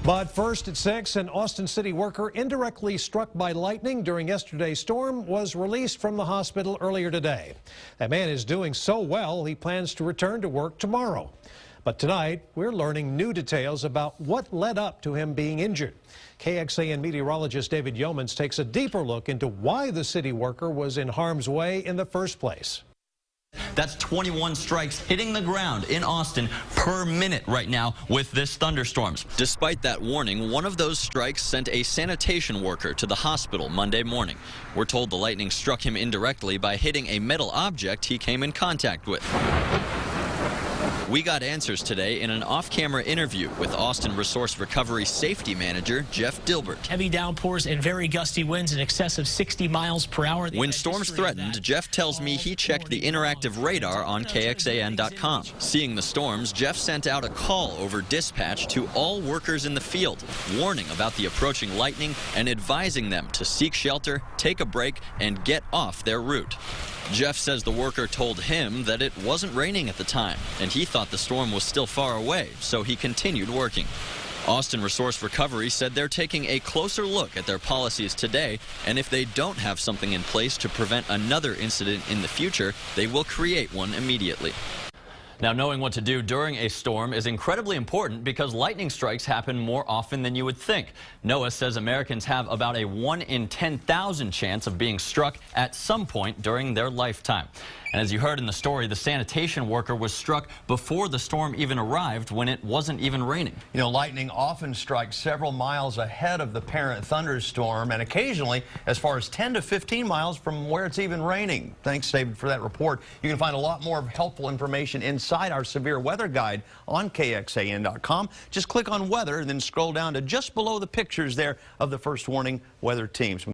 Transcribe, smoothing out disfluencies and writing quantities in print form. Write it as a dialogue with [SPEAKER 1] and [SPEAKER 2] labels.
[SPEAKER 1] But first at 6, an Austin City worker indirectly struck by lightning during yesterday's storm was released from the hospital earlier today. That man is doing so well, he plans to return to work tomorrow. But tonight, we're learning new details about what led up to him being injured. KXAN meteorologist David Yeomans takes a deeper look into why the city worker was in harm's way in the first place.
[SPEAKER 2] That's 21 strikes hitting the ground in Austin per minute right now with this thunderstorms. Despite that warning, one of those strikes sent a sanitation worker to the hospital Monday morning. We're told the lightning struck him indirectly by hitting a metal object he came in contact with. We got answers today in an off-camera interview with Austin Resource Recovery Safety Manager Jeff Dilbert.
[SPEAKER 3] Heavy downpours and very gusty winds in excess of 60 miles per hour.
[SPEAKER 2] When storms threatened, Jeff tells me he checked the interactive radar on KXAN.com. Seeing the storms, Jeff sent out a call over dispatch to all workers in the field, warning about the approaching lightning and advising them to seek shelter, take a break, and get off their route. Jeff says the worker told him that it wasn't raining at the time, and he thought the storm was still far away, so he continued working. Austin Resource Recovery said they're taking a closer look at their policies today, and if they don't have something in place to prevent another incident in the future, they will create one immediately. Now, knowing what to do during a storm is incredibly important because lightning strikes happen more often than you would think. NOAA says Americans have about a 1 in 10,000 chance of being struck at some point during their lifetime. And as you heard in the story, the sanitation worker was struck before the storm even arrived when it wasn't even raining.
[SPEAKER 4] You know, lightning often strikes several miles ahead of the parent thunderstorm and occasionally as far as 10 to 15 miles from where it's even raining. Thanks, David, for that report. You can find a lot more helpful information inside our severe weather guide on KXAN.com. Just click on weather and then scroll down to just below the pictures there of the first warning weather teams.